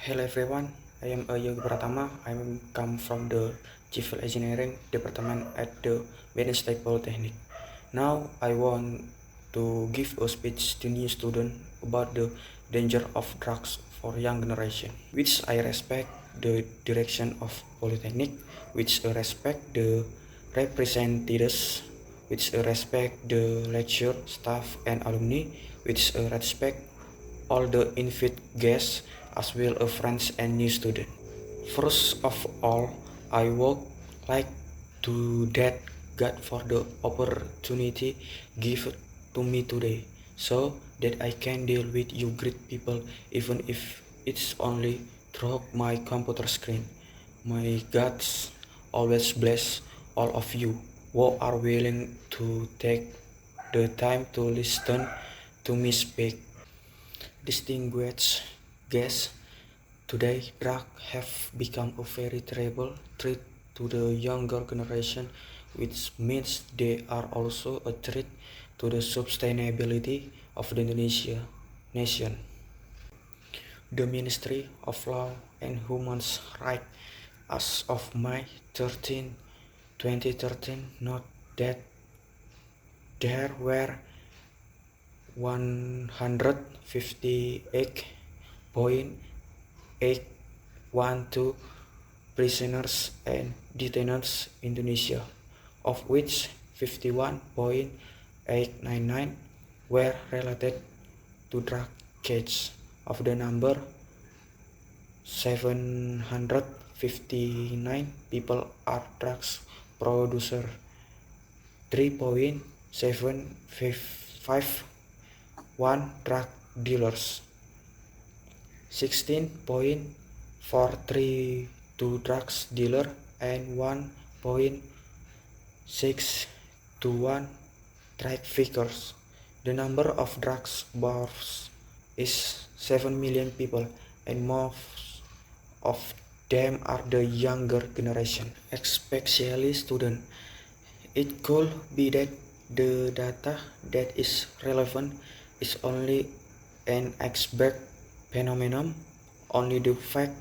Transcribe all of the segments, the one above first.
Hello everyone, I am Yogi Pratama. I come from the Civil Engineering Department at the Wednesday Polytechnic. Now I want to give a speech to new students about the danger of drugs for young generation, which I respect the direction of Polytechnic, which I respect the representatives, which I respect the lecture staff and alumni, which I respect all the invited guests as well as friends and new students. First of all, I would like to thank God for the opportunity given to me today, so that I can deal with you great people even if it's only through my computer screen. My God always bless all of you who are willing to take the time to listen to me speak. Distinguished guests, today drugs have become a very terrible threat to the younger generation, which means they are also a threat to the sustainability of the Indonesia nation. The Ministry of Law and Human Rights as of May 13, 2013 note that there were 158.812 prisoners and detainees in Indonesia, of which 51.899 were related to drug cases. Of the number, 759 people are drugs producers, 3.751 drug dealers, 16.432 drugs dealer, and 1.621 traffickers. The number of drugs bars is 7 million people, and most of them are the younger generation, especially students. It could be that the data that is relevant is only an iceberg phenomenon, only the facts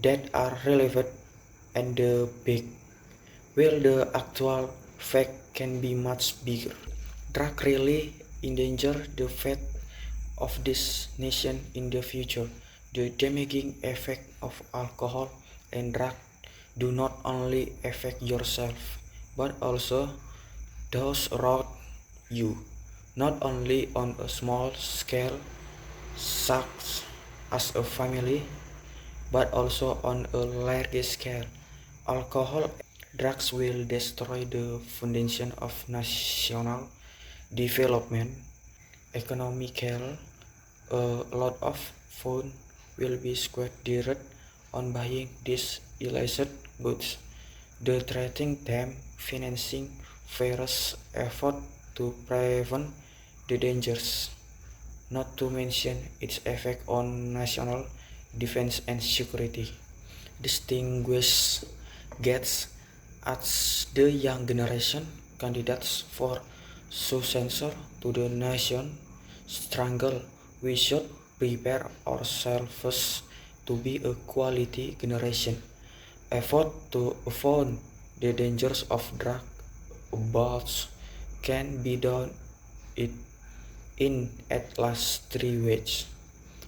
that are relevant and the big, while the actual fact can be much bigger. Drug really endanger the fate of this nation in the future. The damaging effect of alcohol and drug do not only affect yourself, but also those around you, not only on a small scale, such as a family, but also on a larger scale. Alcohol and drugs will destroy the foundation of national development. Economical, a lot of funds will be squandered on buying these illicit goods, detracting them financing various efforts to prevent the dangers, not to mention its effect on national defense and security. Distinguished guests, as the young generation candidates for successor to the nation struggle, we should prepare ourselves to be a quality generation. Effort to avoid the dangers of drug abuse can be done in at least 3 ways.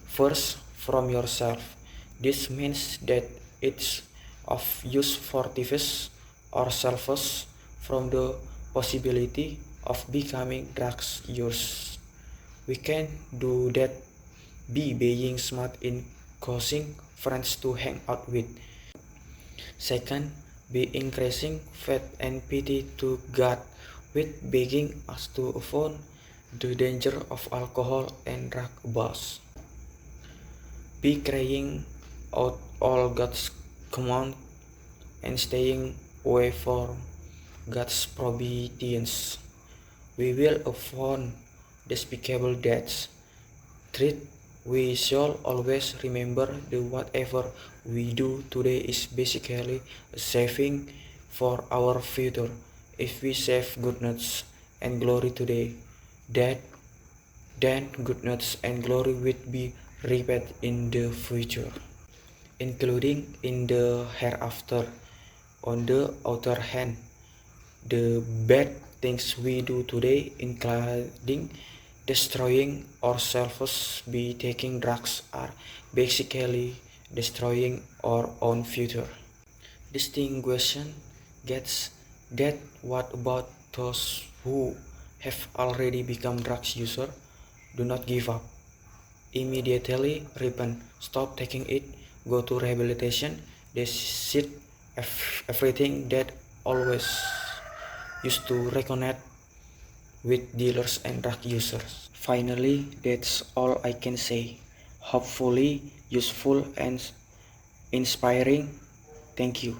First, from yourself. This means that it's of use for fortifies ourselves from the possibility of becoming drugs users. We can do that by being smart in choosing friends to hang out with. Second, by increasing faith and pity to God with begging us to avoid the danger of alcohol and drug abuse. By crying out all God's commands and staying away from God's providence. We will avoid despicable deaths. Third, we shall always remember that whatever we do today is basically a saving for our future. If we save goodness and glory today, then goodness and glory will be reaped in the future. including in the hereafter. On the other hand, the bad things we do today, including destroying ourselves by taking drugs, are basically destroying our own future. Distinction gets that. What about those who have already become drugs users? Do not give up. Immediately repent. Stop taking it. Go to rehabilitation. They should everything that always used to reconnect with dealers and drug users. Finally, that's all I can say. Hopefully useful and inspiring. Thank you.